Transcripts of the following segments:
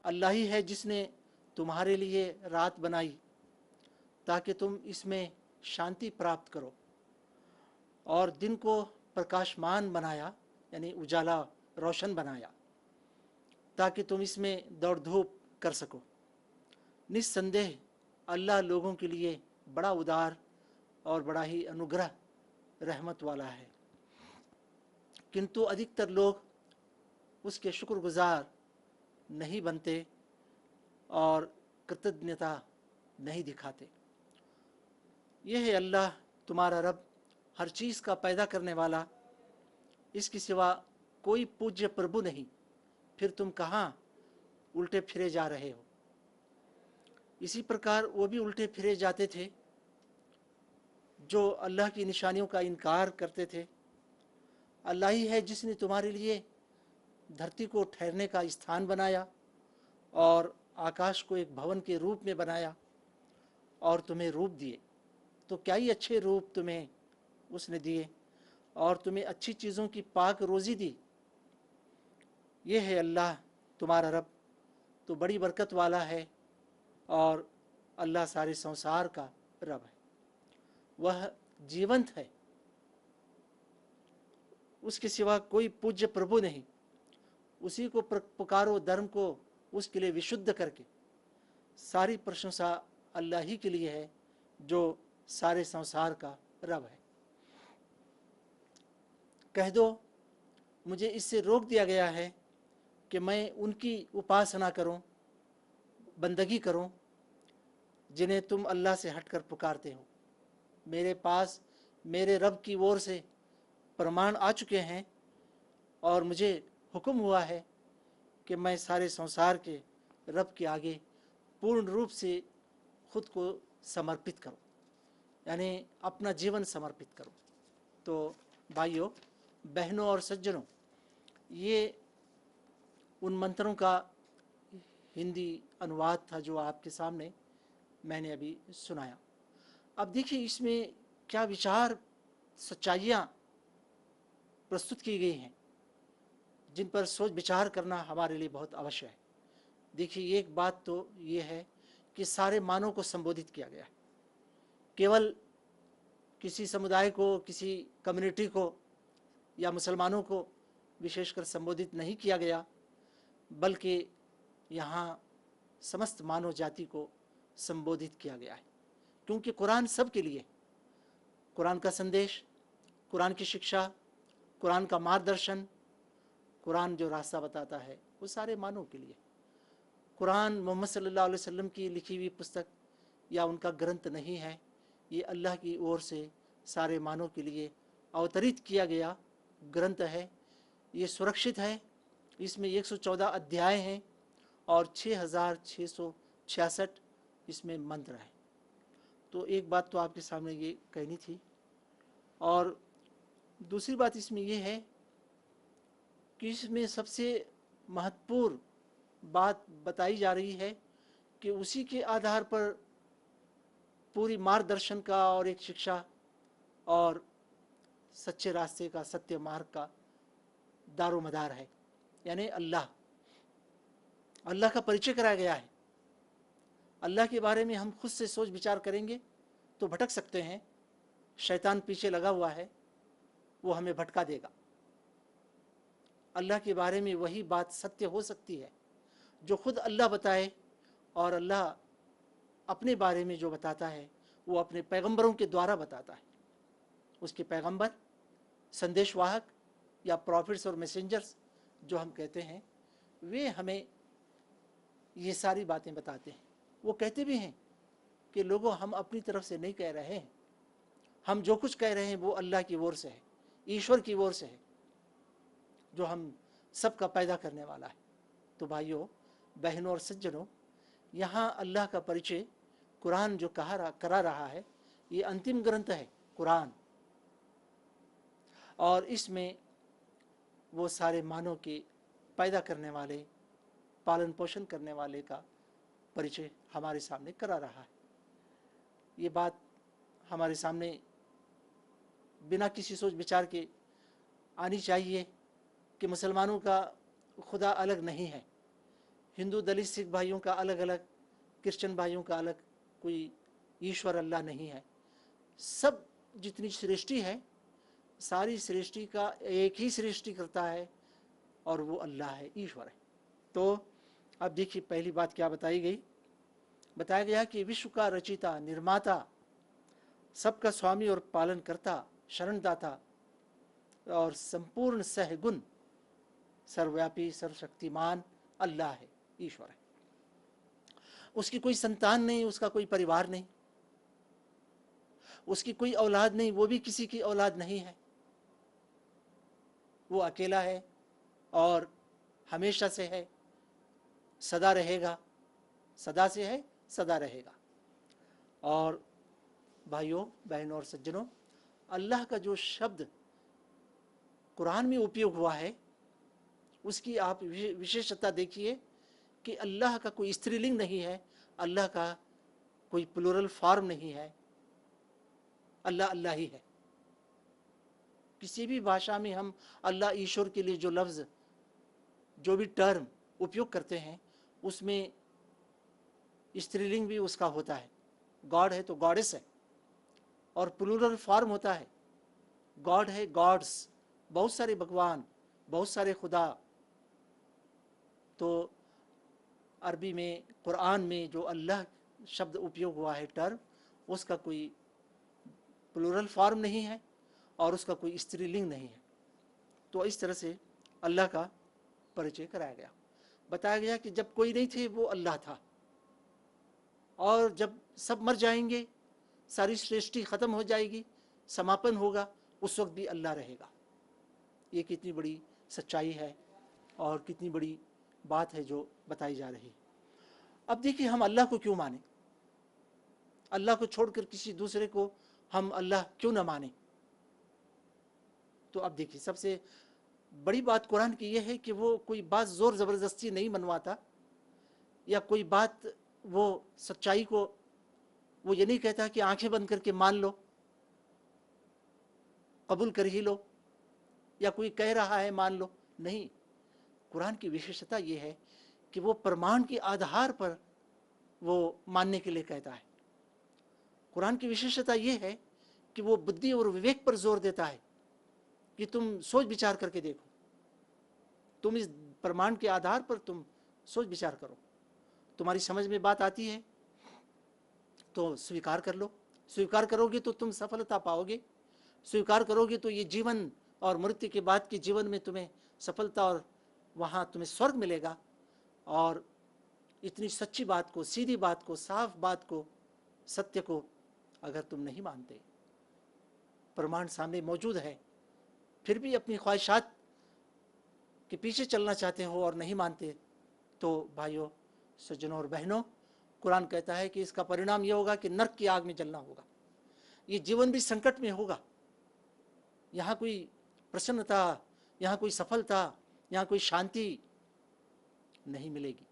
अल्लाह ही है जिसने तुम्हारे लिए रात बनाई ताकि तुम इसमें शांति प्राप्त करो, और दिन को प्रकाशमान बनाया, यानी उजाला रोशन बनाया, ताकि तुम इसमें दौड़ धूप कर सको। निस्संदेह अल्लाह लोगों के लिए बड़ा उदार और बड़ा ही अनुग्रह रहमत वाला है, किंतु अधिकतर लोग उसके शुक्रगुजार नहीं बनते और कृतज्ञता नहीं दिखाते। यह है अल्लाह तुम्हारा रब, हर चीज़ का पैदा करने वाला, इसके सिवा कोई पूज्य प्रभु नहीं, फिर तुम कहाँ उल्टे फिरे जा रहे हो। इसी प्रकार वो भी उल्टे फिरे जाते थे जो अल्लाह की निशानियों का इनकार करते थे। अल्लाह ही है जिसने तुम्हारे लिए धरती को ठहरने का स्थान बनाया और आकाश को एक भवन के रूप में बनाया और तुम्हें रूप दिए। तो क्या ही अच्छे रूप तुम्हें उसने दिए और तुम्हें अच्छी चीज़ों की पाक रोज़ी दी। ये है अल्लाह तुम्हारा रब, तो बड़ी बरकत वाला है और अल्लाह सारे संसार का रब है। वह जीवंत है, उसके सिवा कोई पूज्य प्रभु नहीं। उसी को पुकारो धर्म को उसके लिए विशुद्ध करके। सारी प्रशंसा अल्लाह ही के लिए है जो सारे संसार का रब है। कह दो मुझे इससे रोक दिया गया है कि मैं उनकी उपासना करूं, बंदगी करूं जिन्हें तुम अल्लाह से हटकर पुकारते हो। मेरे पास मेरे रब की ओर से प्रमाण आ चुके हैं और मुझे हुक्म हुआ है कि मैं सारे संसार के रब के आगे पूर्ण रूप से खुद को समर्पित करूं, यानी अपना जीवन समर्पित करूं। तो भाइयों, बहनों और सज्जनों, ये उन मंत्रों का हिंदी अनुवाद था जो आपके सामने मैंने अभी सुनाया। अब देखिए इसमें क्या विचार, सच्चाइयाँ प्रस्तुत की गई हैं जिन पर सोच विचार करना हमारे लिए बहुत अवश्य है। देखिए एक बात तो ये है कि सारे मानव को संबोधित किया गया है, केवल किसी समुदाय को, किसी कम्युनिटी को या मुसलमानों को विशेषकर संबोधित नहीं किया गया, बल्कि यहाँ समस्त मानव जाति को संबोधित किया गया है, क्योंकि कुरान सबके लिए, कुरान का संदेश, कुरान की शिक्षा, कुरान का मार्गदर्शन, कुरान जो रास्ता बताता है वो सारे मानव के लिए। कुरान मोहम्मद सल्लल्लाहु अलैहि वसल्लम की लिखी हुई पुस्तक या उनका ग्रंथ नहीं है, ये अल्लाह की ओर से सारे मानव के लिए अवतरित किया गया ग्रंथ है। ये सुरक्षित है, इसमें 114 अध्याय हैं और 6666 इसमें मंत्र हैं। तो एक बात तो आपके सामने ये कहनी थी। और दूसरी बात इसमें यह है कि इसमें सबसे महत्वपूर्ण बात बताई जा रही है कि उसी के आधार पर पूरी मार्गदर्शन का और एक शिक्षा और सच्चे रास्ते का, सत्य मार्ग का दारोमदार है, यानी अल्लाह। अल्लाह का परिचय कराया गया है। अल्लाह के बारे में हम खुद से सोच विचार करेंगे तो भटक सकते हैं। शैतान पीछे लगा हुआ है, वो हमें भटका देगा। अल्लाह के बारे में वही बात सत्य हो सकती है जो खुद अल्लाह बताए, और अल्लाह अपने बारे में जो बताता है वो अपने पैगंबरों के द्वारा बताता है। उसके पैगंबर, संदेशवाहक या प्रॉफिट्स और मैसेंजर्स जो हम कहते हैं, वे हमें ये सारी बातें बताते हैं। वो कहते भी हैं कि लोगों, हम अपनी तरफ से नहीं कह रहे हैं, हम जो कुछ कह रहे हैं वो अल्लाह की ओर से है, ईश्वर की ओर से है, जो हम सबका पैदा करने वाला है। तो भाइयों, बहनों और सज्जनों, यहाँ अल्लाह का परिचय कुरान जो करा रहा है, ये अंतिम ग्रंथ है कुरान, और इसमें वो सारे मानव के पैदा करने वाले, पालन पोषण करने वाले का परिचय हमारे सामने करा रहा है। ये बात हमारे सामने बिना किसी सोच विचार के आनी चाहिए कि मुसलमानों का खुदा अलग नहीं है, हिंदू दलित सिख भाइयों का अलग अलग, क्रिश्चियन भाइयों का अलग, कोई ईश्वर अल्लाह नहीं है। सब जितनी सृष्टि है, सारी सृष्टि का एक ही सृष्टि करता है और वो अल्लाह है, ईश्वर है। तो अब देखिए पहली बात क्या बताई गई, बताया गया कि विश्व का रचिता, निर्माता, सबका स्वामी और पालन करता, शरणदाता और संपूर्ण सहगुण, सर्वव्यापी, सर्वशक्तिमान अल्लाह है, ईश्वर है। उसकी कोई संतान नहीं, उसका कोई परिवार नहीं, उसकी कोई औलाद नहीं, वो भी किसी की औलाद नहीं है। वो अकेला है और हमेशा से है, सदा रहेगा, सदा से है, सदा रहेगा। और भाइयों बहनों और सज्जनों, अल्लाह का जो शब्द कुरान में उपयोग हुआ है, उसकी आप विशेषता देखिए कि अल्लाह का कोई स्त्रीलिंग नहीं है, अल्लाह का कोई प्लूरल फॉर्म नहीं है, अल्लाह अल्लाह ही है। किसी भी भाषा में हम अल्लाह ईश्वर के लिए जो लफ्ज़, जो भी टर्म उपयोग करते हैं, उसमें स्त्रीलिंग भी उसका होता है। गॉड है तो गॉडेस है, और प्लूरल फॉर्म होता है, गॉड है, गॉड्स, बहुत सारे भगवान, बहुत सारे खुदा। तो अरबी में, कुरान में जो अल्लाह शब्द उपयोग हुआ है, टर्म, उसका कोई प्लूरल फॉर्म नहीं है और उसका कोई स्त्रीलिंग नहीं है। तो इस तरह से अल्लाह का परिचय कराया गया। बताया गया कि जब कोई नहीं थे वो अल्लाह था, और जब सब मर जाएंगे, सारी सृष्टि ख़त्म हो जाएगी, समापन होगा, उस वक्त भी अल्लाह रहेगा। ये कितनी बड़ी सच्चाई है और कितनी बड़ी बात है जो बताई जा रही है। अब देखिए हम अल्लाह को क्यों माने, अल्लाह को छोड़कर किसी दूसरे को हम अल्लाह क्यों न माने। तो अब देखिए सबसे बड़ी बात कुरान की यह है कि वो कोई बात ज़ोर ज़बरदस्ती नहीं मनवाता, या कोई बात वो सच्चाई को वो ये नहीं कहता कि आंखें बंद करके मान लो, कबूल कर ही लो, या कोई कह रहा है मान लो। नहीं, कुरान की विशेषता ये है कि वो प्रमाण के आधार पर वो मानने के लिए कहता है। कुरान की विशेषता ये है कि वो बुद्धि और विवेक पर जोर देता है कि तुम सोच विचार करके देखो, तुम इस प्रमाण के आधार पर तुम सोच विचार करो, तुम्हारी समझ में बात आती है तो स्वीकार कर लो, स्वीकार करोगे तो तुम सफलता पाओगे, स्वीकार करोगे तो ये जीवन और मृत्यु के बाद के जीवन में तुम्हें सफलता और वहाँ तुम्हें स्वर्ग मिलेगा। और इतनी सच्ची बात को, सीधी बात को, साफ बात को, सत्य को अगर तुम नहीं मानते, प्रमाण सामने मौजूद है, फिर भी अपनी ख्वाहिशात के पीछे चलना चाहते हो और नहीं मानते, तो भाइयों सज्जनों और बहनों, कुरान कहता है कि इसका परिणाम यह होगा कि नरक की आग में जलना होगा, ये जीवन भी संकट में होगा, यहाँ कोई प्रसन्नता, यहाँ कोई सफलता, यहाँ कोई शांति नहीं मिलेगी।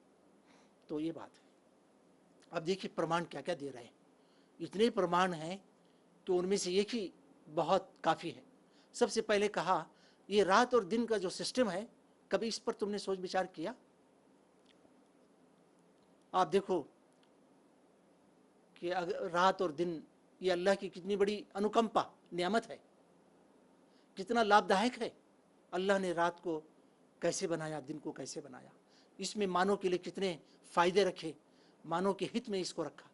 तो ये बात है। अब देखिए प्रमाण क्या क्या दे रहे हैं, इतने प्रमाण हैं तो उनमें से एक ही बहुत काफ़ी है। सबसे पहले कहा ये रात और दिन का जो सिस्टम है, कभी इस पर तुमने सोच विचार किया? आप देखो कि अगर रात और दिन, ये अल्लाह की कितनी बड़ी अनुकंपा, नियामत है, कितना लाभदायक है। अल्लाह ने रात को कैसे बनाया, दिन को कैसे बनाया, इसमें मानव के लिए कितने फ़ायदे रखे, मानव के हित में इसको रखा।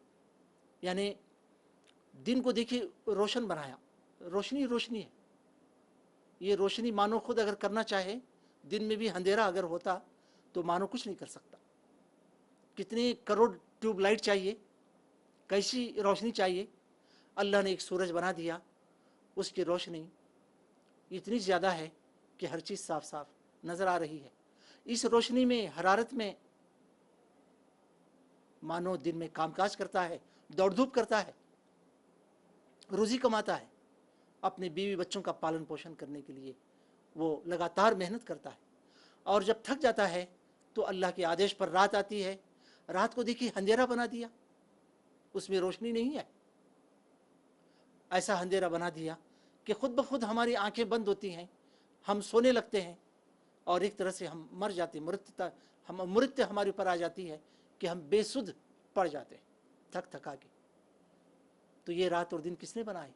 यानी दिन को देखिए रोशन बनाया, रोशनी रोशनी है, ये रोशनी मानव खुद अगर करना चाहे, दिन में भी अंधेरा अगर होता तो मानव कुछ नहीं कर सकता। कितने करोड़ ट्यूबलाइट चाहिए, कैसी रोशनी चाहिए, अल्लाह ने एक सूरज बना दिया, उसकी रोशनी इतनी ज़्यादा है कि हर चीज़ साफ साफ नज़र आ रही है। इस रोशनी में, हरारत में मानव दिन में कामकाज करता है, दौड़ धूप करता है, रोज़ी कमाता है, अपने बीवी बच्चों का पालन पोषण करने के लिए वो लगातार मेहनत करता है। और जब थक जाता है तो अल्लाह के आदेश पर रात आती है, रात को देखिए अंधेरा बना दिया, उसमें रोशनी नहीं है, ऐसा अंधेरा बना दिया कि खुद ब खुद हमारी आंखें बंद होती हैं, हम सोने लगते हैं और एक तरह से हम मर जाते, मृत्यु हम अमृत हमारे ऊपर आ जाती है कि हम बेसुध पड़ जाते हैं थक थका के। तो ये रात और दिन किसने बनाए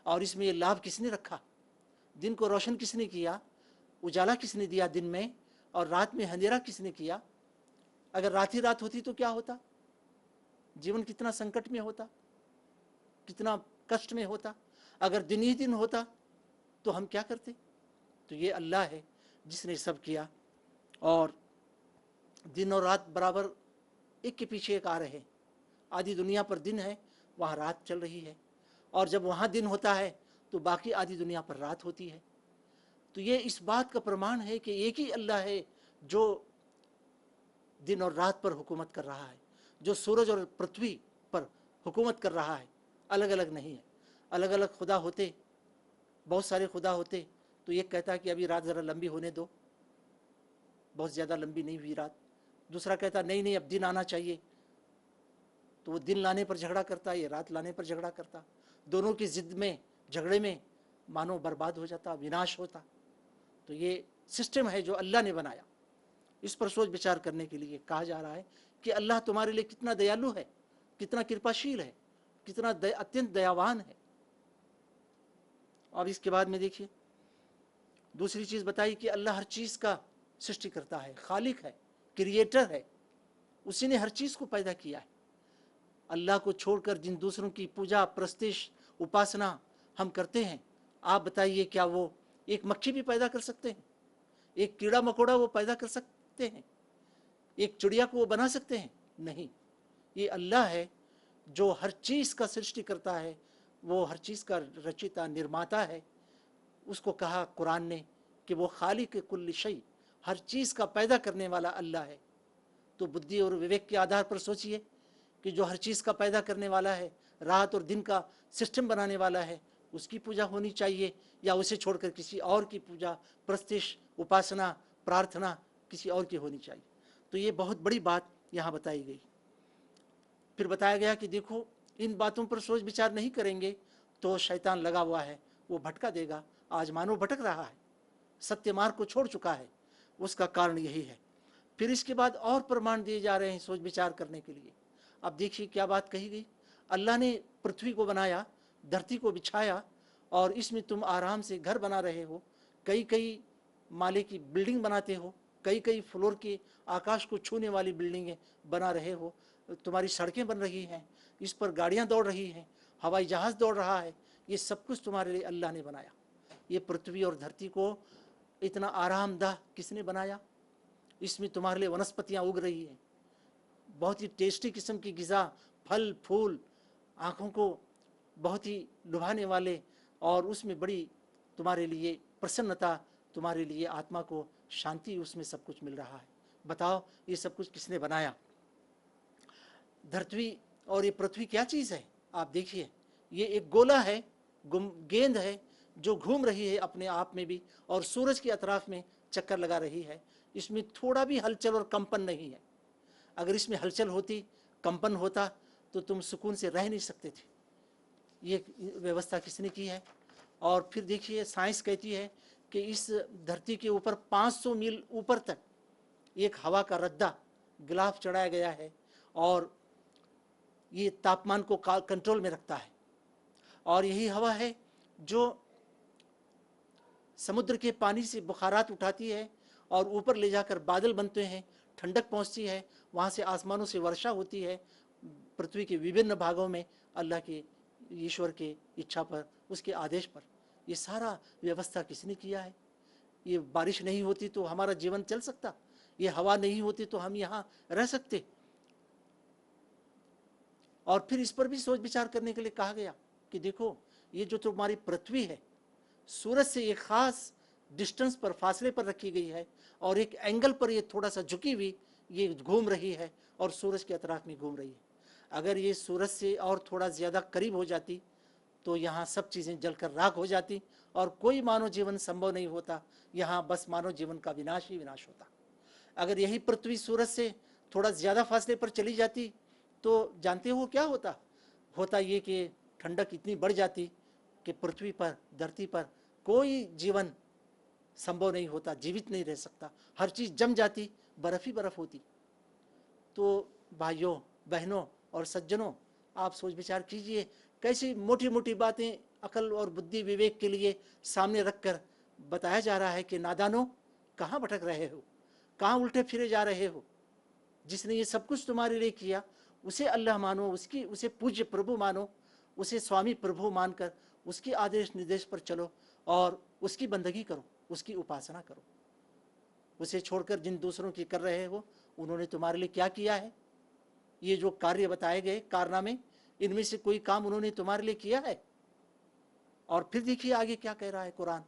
और इसमें ये लाभ किसने रखा? दिन को रोशन किसने किया? उजाला किसने दिया दिन में और रात में अंधेरा किसने किया? अगर रात ही रात होती तो क्या होता? जीवन कितना संकट में होता, कितना कष्ट में होता। अगर दिन ही दिन होता तो हम क्या करते? तो ये अल्लाह है जिसने सब किया और दिन और रात बराबर एक के पीछे एक आ रहे हैं। आधी दुनिया पर दिन है, वहाँ रात चल रही है, और जब वहाँ दिन होता है तो बाकी आधी दुनिया पर रात होती है। तो ये इस बात का प्रमाण है कि एक ही अल्लाह है जो दिन और रात पर हुकूमत कर रहा है, जो सूरज और पृथ्वी पर हुकूमत कर रहा है, अलग अलग नहीं है। अलग अलग खुदा होते, बहुत सारे खुदा होते तो ये कहता है कि अभी रात ज़रा लंबी होने दो, बहुत ज़्यादा लंबी नहीं हुई रात। दूसरा कहता नहीं नहीं अब दिन आना चाहिए, तो वो दिन लाने पर झगड़ा करता, ये रात लाने पर झगड़ा करता। दोनों की ज़िद में, झगड़े में मानो बर्बाद हो जाता, विनाश होता। तो ये सिस्टम है जो अल्लाह ने बनाया। इस पर सोच विचार करने के लिए कहा जा रहा है कि अल्लाह तुम्हारे लिए कितना दयालु है, कितना कृपाशील है, कितना अत्यंत दयावान है। अब इसके बाद में देखिए दूसरी चीज़ बताई कि अल्लाह हर चीज़ का सृष्टि करता है, खालिक है, क्रिएटर है, उसी ने हर चीज़ को पैदा किया है। अल्लाह को छोड़कर जिन दूसरों की पूजा प्रस्तिश उपासना हम करते हैं, आप बताइए क्या वो एक मक्खी भी पैदा कर सकते हैं? एक कीड़ा मकोड़ा वो पैदा कर सकते हैं? एक चिड़िया को वो बना सकते हैं? नहीं। ये अल्लाह है जो हर चीज़ का सृष्टि करता है, वो हर चीज़ का रचिता निर्माता है। उसको कहा कुरान ने कि वो खालिक कुल्ल शै, हर चीज़ का पैदा करने वाला अल्लाह है। तो बुद्धि और विवेक के आधार पर सोचिए कि जो हर चीज़ का पैदा करने वाला है, रात और दिन का सिस्टम बनाने वाला है, उसकी पूजा होनी चाहिए या उसे छोड़कर किसी और की पूजा प्रस्तिश उपासना प्रार्थना किसी और की होनी चाहिए? तो ये बहुत बड़ी बात यहाँ बताई गई। फिर बताया गया कि देखो इन बातों पर सोच विचार नहीं करेंगे तो शैतान लगा हुआ है, वो भटका देगा। आज मानव भटक रहा है, सत्य मार्ग को छोड़ चुका है, उसका कारण यही है। फिर इसके बाद और प्रमाण दिए जा रहे हैं सोच विचार करने के लिए। अब देखिए क्या बात कही गई। अल्लाह ने पृथ्वी को बनाया, धरती को बिछाया और इसमें तुम आराम से घर बना रहे हो, कई कई माले की बिल्डिंग बनाते हो, कई कई फ्लोर के आकाश को छूने वाली बिल्डिंगें बना रहे हो, तुम्हारी सड़कें बन रही हैं, इस पर गाड़ियाँ दौड़ रही हैं, हवाई जहाज़ दौड़ रहा है। ये सब कुछ तुम्हारे लिए अल्लाह ने बनाया। ये पृथ्वी और धरती को इतना आरामदाह किसने बनाया? इसमें तुम्हारे लिए वनस्पतियाँ उग रही हैं, बहुत ही टेस्टी किस्म की ग़िज़ा, फल फूल, आँखों को बहुत ही लुभाने वाले, और उसमें बड़ी तुम्हारे लिए प्रसन्नता, तुम्हारे लिए आत्मा को शांति, उसमें सब कुछ मिल रहा है। बताओ ये सब कुछ किसने बनाया? धरती और ये पृथ्वी क्या चीज़ है? आप देखिए, ये एक गोला है, गेंद है जो घूम रही है अपने आप में भी और सूरज के अतराफ में चक्कर लगा रही है। इसमें थोड़ा भी हलचल और कंपन नहीं है। अगर इसमें हलचल होती, कंपन होता तो तुम सुकून से रह नहीं सकते थे। ये व्यवस्था किसने की है? और फिर देखिए साइंस कहती है कि इस धरती के ऊपर 500 मील ऊपर तक एक हवा का रद्दा गिलाफ चढ़ाया गया है और ये तापमान को कंट्रोल में रखता है। और यही हवा है जो समुद्र के पानी से बुखारात उठाती है और ऊपर ले जाकर बादल बनते हैं, ठंडक पहुंचती है, वहाँ से आसमानों से वर्षा होती है पृथ्वी के विभिन्न भागों में अल्लाह के ईश्वर के इच्छा पर, उसके आदेश पर। ये सारा व्यवस्था किसने किया है? ये बारिश नहीं होती तो हमारा जीवन चल सकता? ये हवा नहीं होती तो हम यहाँ रह सकते? और फिर इस पर भी सोच विचार करने के लिए कहा गया कि देखो ये जो तुम्हारी पृथ्वी है, सूरज से एक ख़ास डिस्टेंस पर, फासले पर रखी गई है और एक एंगल पर ये थोड़ा सा झुकी हुई ये घूम रही है और सूरज के अतराफ में घूम रही है। अगर ये सूरज से और थोड़ा ज़्यादा करीब हो जाती तो यहाँ सब चीज़ें जलकर राख हो जाती और कोई मानव जीवन संभव नहीं होता। यहाँ बस मानव जीवन का विनाश ही विनाश होता। अगर यही पृथ्वी सूरज से थोड़ा ज़्यादा फासले पर चली जाती तो जानते हो क्या होता? होता ये कि ठंडक इतनी बढ़ जाती कि पृथ्वी पर, धरती पर कोई जीवन संभव नहीं होता, जीवित नहीं रह सकता। हर चीज़ जम जाती, बर्फ़ ही बर्फ़ होती। तो भाइयों बहनों और सज्जनों, आप सोच विचार कीजिए, कैसी मोटी मोटी बातें अकल और बुद्धि विवेक के लिए सामने रखकर बताया जा रहा है कि नादानों, कहाँ भटक रहे हो, कहाँ उल्टे फिरे जा रहे हो। जिसने ये सब कुछ तुम्हारे लिए किया उसे अल्लाह मानो, उसे पूज्य प्रभु मानो, उसे स्वामी प्रभु मानकर उसकी आदेश निर्देश पर चलो और उसकी बंदगी करो, उसकी उपासना करो। उसे छोड़कर जिन दूसरों की कर रहे हो, उन्होंने तुम्हारे लिए क्या किया है? ये जो कार्य बताए गए कारनामे, इनमें से कोई काम उन्होंने तुम्हारे लिए किया है? और फिर देखिए आगे क्या कह रहा है कुरान।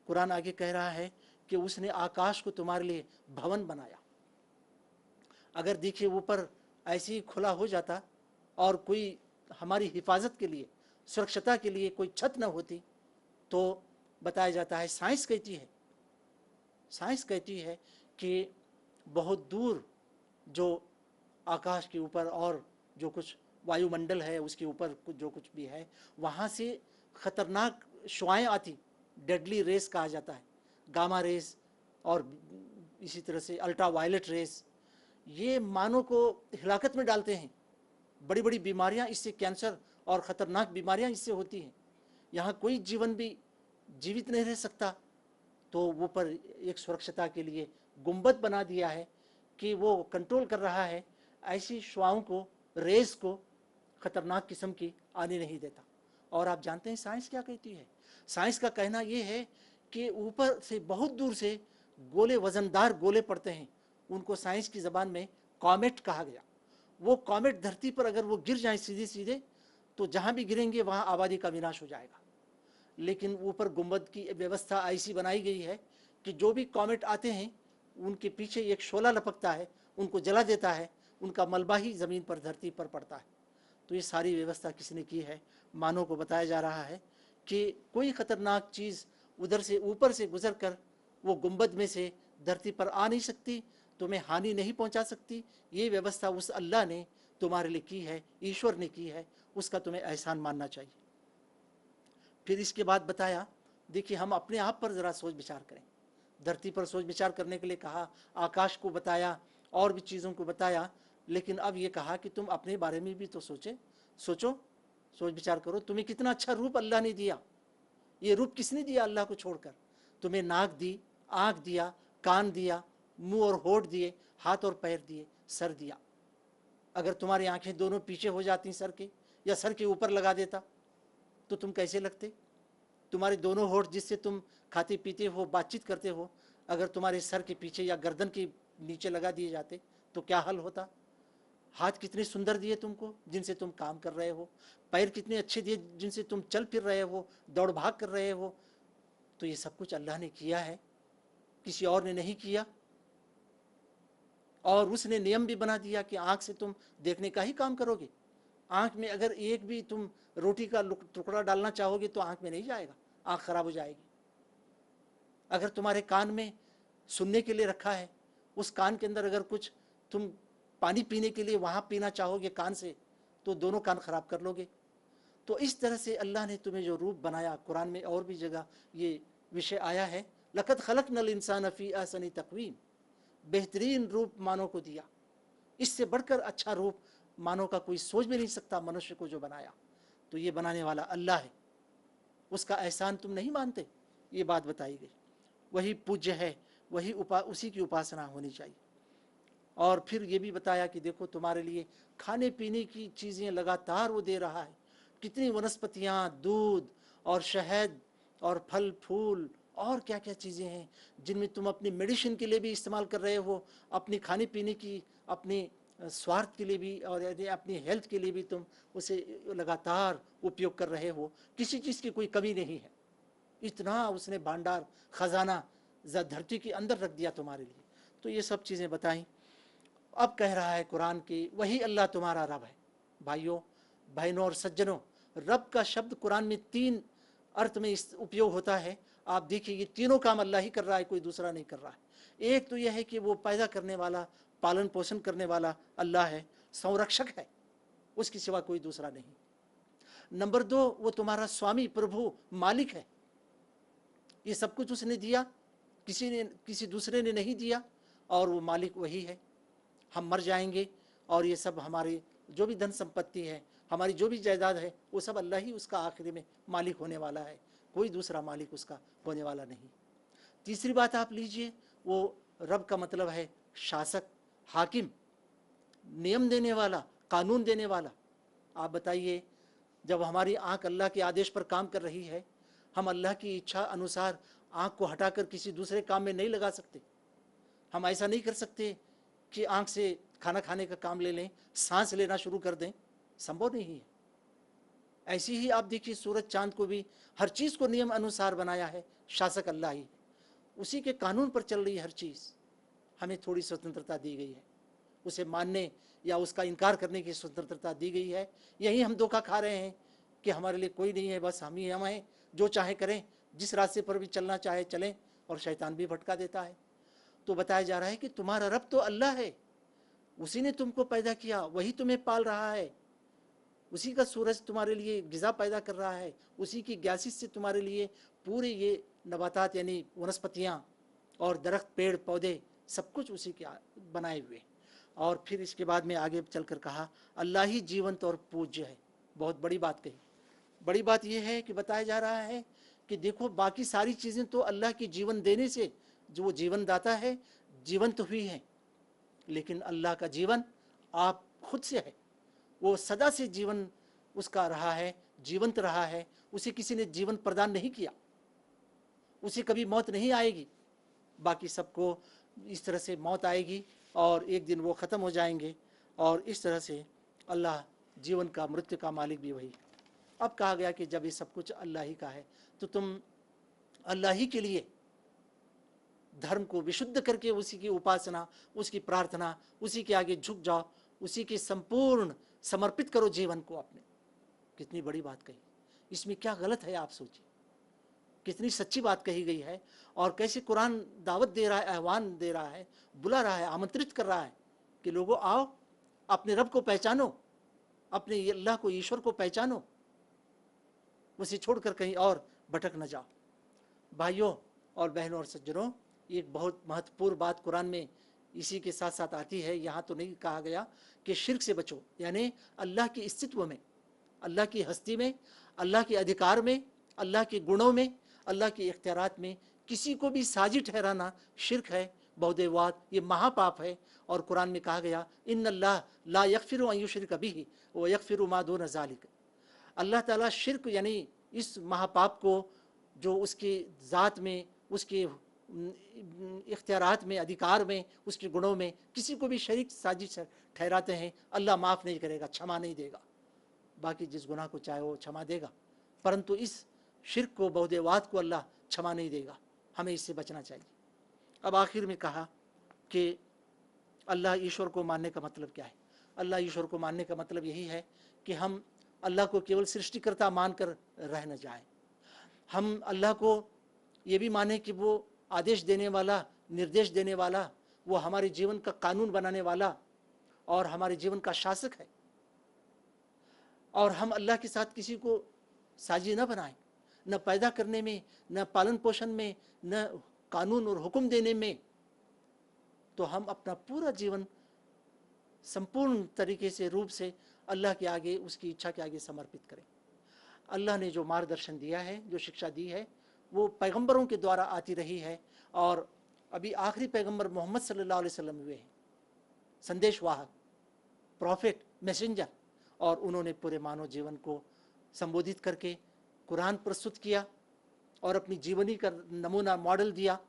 कुरान आगे कह रहा है कि उसने आकाश को तुम्हारे लिए भवन बनाया। अगर देखिए ऊपर ऐसे ही खुला हो जाता और कोई हमारी हिफाजत के लिए, सुरक्षता के लिए कोई छत न होती, तो बताया जाता है, साइंस कहती है कि बहुत दूर जो आकाश के ऊपर और जो कुछ वायुमंडल है उसके ऊपर जो कुछ भी है, वहाँ से खतरनाक शुआएं आती, डेडली रेस कहा जाता है, गामा रेस और इसी तरह से अल्ट्रा वायलेट रेस, ये मानव को हिलाकत में डालते हैं। बड़ी बड़ी बीमारियां इससे, कैंसर और ख़तरनाक बीमारियां इससे होती हैं। यहाँ कोई जीवन भी जीवित नहीं रह सकता। तो वो पर एक सुरक्षता के लिए गुंबद बना दिया है कि वो कंट्रोल कर रहा है, ऐसी शुआओं को, रेस को, ख़तरनाक किस्म की आने नहीं देता। और आप जानते हैं साइंस क्या कहती है? साइंस का कहना ये है कि ऊपर से बहुत दूर से गोले, वज़नदार गोले पड़ते हैं, उनको साइंस की ज़बान में कॉमेट कहा गया। वो कॉमेट धरती पर अगर वो गिर जाए सीधे सीधे, तो जहाँ भी गिरेंगे वहाँ आबादी का विनाश हो जाएगा। लेकिन ऊपर गुंबद की व्यवस्था ऐसी बनाई गई है कि जो भी कॉमेट आते हैं उनके पीछे एक शोला लपकता है, उनको जला देता है, उनका मलबा ही ज़मीन पर, धरती पर पड़ता है। तो ये सारी व्यवस्था किसने की है? मानव को बताया जा रहा है कि कोई ख़तरनाक चीज़ उधर से, ऊपर से गुजर कर वो गुंबद में से धरती पर आ नहीं सकती, तुम्हें हानि नहीं पहुंचा सकती। ये व्यवस्था उस अल्लाह ने तुम्हारे लिए की है, ईश्वर ने की है, उसका तुम्हें एहसान मानना चाहिए। फिर इसके बाद बताया, देखिए हम अपने आप पर ज़रा सोच विचार करें। धरती पर सोच विचार करने के लिए कहा, आकाश को बताया, और भी चीज़ों को बताया, लेकिन अब ये कहा कि तुम अपने बारे में भी तो सोचो, सोच विचार करो। तुम्हें कितना अच्छा रूप अल्लाह ने दिया। ये रूप किसने दिया अल्लाह को छोड़कर? तुम्हें नाक दी, आँख दिया, कान दिया, मुंह और होठ दिए, हाथ और पैर दिए, सर दिया। अगर तुम्हारी आंखें दोनों पीछे हो जाती सर के, या सर के ऊपर लगा देता, तो तुम कैसे लगते? तुम्हारे दोनों होठ जिससे तुम खाते पीते हो, बातचीत करते हो, अगर तुम्हारे सर के पीछे या गर्दन के नीचे लगा दिए जाते तो क्या हाल होता? हाथ कितने सुंदर दिए तुमको, जिनसे तुम काम कर रहे हो। पैर कितने अच्छे दिए, जिनसे तुम चल फिर रहे हो, दौड़ भाग कर रहे हो। तो ये सब कुछ अल्लाह ने किया है, किसी और ने नहीं किया। और उसने नियम भी बना दिया कि आँख से तुम देखने का ही काम करोगे। आँख में अगर एक भी तुम रोटी का टुकड़ा डालना चाहोगे तो आँख में नहीं जाएगा, आँख खराब हो जाएगी। अगर तुम्हारे कान में सुनने के लिए रखा है, उस कान के अंदर अगर कुछ तुम पानी पीने के लिए वहाँ पीना चाहोगे कान से, तो दोनों कान खराब कर लोगे। तो इस तरह से अल्लाह ने तुम्हें जो रूप बनाया, कुरान में और भी जगह ये विषय आया है, लक़द ख़लक़नल इंसान फ़ी अहसनि तक़वीम, बेहतरीन रूप मानव को दिया। इससे बढ़कर अच्छा रूप मानव का कोई सोच भी नहीं सकता, मनुष्य को जो बनाया। तो ये बनाने वाला अल्लाह है, उसका एहसान तुम नहीं मानते, ये बात बताई गई। वही पूज्य है, वही उसी की उपासना होनी चाहिए। और फिर ये भी बताया कि देखो तुम्हारे लिए खाने पीने की चीज़ें लगातार वो दे रहा है। कितनी वनस्पतियाँ, दूध और शहद और फल फूल और क्या क्या चीज़ें हैं जिनमें तुम अपनी मेडिसिन के लिए भी इस्तेमाल कर रहे हो, अपनी खाने पीने की, अपने स्वार्थ के लिए भी और अपनी हेल्थ के लिए भी तुम उसे लगातार उपयोग कर रहे हो। किसी चीज़ की कोई कमी नहीं है। इतना उसने भांडार, खजाना धरती के अंदर रख दिया तुम्हारे लिए। तो ये सब चीज़ें बताई। अब कह रहा है कुरान की, वही अल्लाह तुम्हारा रब है। भाइयों बहनों और सज्जनों, रब का शब्द कुरान में 3 अर्थ में उपयोग होता है। आप देखिए ये तीनों काम अल्लाह ही कर रहा है, कोई दूसरा नहीं कर रहा है। एक तो यह है कि वो पैदा करने वाला, पालन पोषण करने वाला अल्लाह है, संरक्षक है, उसके सिवा कोई दूसरा नहीं। नंबर 2, वो तुम्हारा स्वामी, प्रभु, मालिक है। ये सब कुछ उसने दिया, किसी दूसरे ने नहीं दिया। और वो मालिक वही है। हम मर जाएंगे और ये सब हमारे जो भी धन संपत्ति है, हमारी जो भी जायदाद है, वो सब अल्लाह ही उसका आखिरी में मालिक होने वाला है, कोई दूसरा मालिक उसका होने वाला नहीं। तीसरी बात आप लीजिए, वो रब का मतलब है शासक, हाकिम, नियम देने वाला, कानून देने वाला। आप बताइए, जब हमारी आंख अल्लाह के आदेश पर काम कर रही है, हम अल्लाह की इच्छा अनुसार आंख को हटाकर किसी दूसरे काम में नहीं लगा सकते। हम ऐसा नहीं कर सकते कि आंख से खाना खाने का काम ले लें, सांस लेना शुरू कर दें, संभव नहीं है। ऐसी ही आप देखिए, सूरज चांद को भी हर चीज़ को नियम अनुसार बनाया है, शासक अल्लाह ही है, उसी के कानून पर चल रही है हर चीज़। हमें थोड़ी स्वतंत्रता दी गई है, उसे मानने या उसका इनकार करने की स्वतंत्रता दी गई है। यही हम धोखा खा रहे हैं कि हमारे लिए कोई नहीं है, बस हम ही हम हैं, जो चाहे करें, जिस रास्ते पर भी चलना चाहे चलें, और शैतान भी भटका देता है। तो बताया जा रहा है कि तुम्हारा रब तो अल्लाह है, उसी ने तुमको पैदा किया, वही तुम्हें पाल रहा है, उसी का सूरज तुम्हारे लिए ग़िज़ा पैदा कर रहा है, उसी की गैसिस से तुम्हारे लिए पूरे ये नबातात यानी वनस्पतियाँ और दरख्त, पेड़ पौधे, सब कुछ उसी के बनाए हुए। और फिर इसके बाद में आगे चलकर कहा, अल्लाह ही जीवंत और पूज्य है। बहुत बड़ी बात कही। बड़ी बात यह है कि बताया जा रहा है कि देखो, बाकी सारी चीज़ें तो अल्लाह की जीवन देने से, जो वो जीवन दाता है, जीवंत हुई हैं, लेकिन अल्लाह का जीवन आप खुद से है, वो सदा से जीवन उसका रहा है, जीवंत रहा है, उसे किसी ने जीवन प्रदान नहीं किया, उसे कभी मौत नहीं आएगी। बाकी सबको इस तरह से मौत आएगी और एक दिन वो ख़त्म हो जाएंगे, और इस तरह से अल्लाह जीवन का, मृत्यु का मालिक भी वही है। अब कहा गया कि जब ये सब कुछ अल्लाह ही का है, तो तुम अल्लाह ही के लिए धर्म को विशुद्ध करके उसी की उपासना, उसकी प्रार्थना, उसी के आगे झुक जाओ, उसी के संपूर्ण समर्पित करो जीवन को अपने। कितनी बड़ी बात कही, इसमें क्या गलत है आप सोचिए, कितनी सच्ची बात कही गई है। और कैसे कुरान दावत दे रहा है, आह्वान दे रहा है, बुला रहा है, आमंत्रित कर रहा है कि लोगों आओ, अपने रब को पहचानो, अपने अल्लाह को, ईश्वर को पहचानो, उसे छोड़कर कहीं और भटक न जाओ। भाइयों और बहनों और सज्जनों, एक बहुत महत्वपूर्ण बात कुरान में इसी के साथ साथ आती है। यहाँ तो नहीं कहा गया कि शिर्क से बचो, यानी अल्लाह के अस्तित्व में, अल्लाह की हस्ती में, अल्लाह के अधिकार में, अल्लाह के गुणों में, अल्लाह के इख्तियारात में किसी को भी साजी ठहराना शिर्क है, बहुदेववाद, ये महापाप है। और कुरान में कहा गया, इन्नल्लाह ला यगफिरु अन युश्रिक बिही व यगफिरु मा दून ज़ालिक। अल्लाह ताला शिर्क यानी इस महापाप को, जो उसकी ज़ात में, उसके इख्तियारात में, अधिकार में, उसके गुणों में किसी को भी शरीक साजिश ठहराते हैं, अल्लाह माफ़ नहीं करेगा, क्षमा नहीं देगा। बाकी जिस गुनाह को चाहे वो क्षमा देगा, परंतु इस शिर्क को, बहुदेववाद को अल्लाह क्षमा नहीं देगा। हमें इससे बचना चाहिए। अब आखिर में कहा कि अल्लाह ईश्वर को मानने का मतलब क्या है। अल्लाह ईश्वर को मानने का मतलब यही है कि हम अल्लाह को केवल सृष्टिकर्ता मानकर रह न जाएं। हम अल्लाह को ये भी माने कि वो आदेश देने वाला, निर्देश देने वाला, वो हमारे जीवन का कानून बनाने वाला और हमारे जीवन का शासक है। और हम अल्लाह के साथ किसी को साझी न बनाएं, न पैदा करने में, न पालन पोषण में, न कानून और हुक्म देने में। तो हम अपना पूरा जीवन संपूर्ण तरीके से, रूप से अल्लाह के आगे, उसकी इच्छा के आगे समर्पित करें। अल्लाह ने जो मार्गदर्शन दिया है, जो शिक्षा दी है, वो पैगंबरों के द्वारा आती रही है। और अभी आखिरी पैगंबर मोहम्मद सल्लल्लाहु अलैहि वसल्लम हुए हैं, संदेशवाहक, प्रॉफिट, मैसेंजर। और उन्होंने पूरे मानव जीवन को संबोधित करके कुरान प्रस्तुत किया और अपनी जीवनी का नमूना, मॉडल दिया।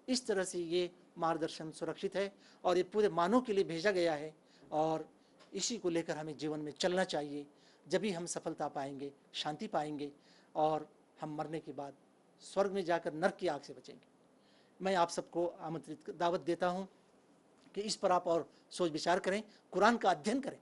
इस तरह से ये मार्गदर्शन सुरक्षित है और ये पूरे मानव के लिए भेजा गया है, और इसी को लेकर हमें जीवन में चलना चाहिए। जब ही हम सफलता पाएंगे, शांति पाएंगे, और हम मरने के बाद स्वर्ग में जाकर नरक की आग से बचेंगे। मैं आप सबको आमंत्रित, दावत देता हूँ कि इस पर आप और सोच विचार करें, कुरान का अध्ययन करें।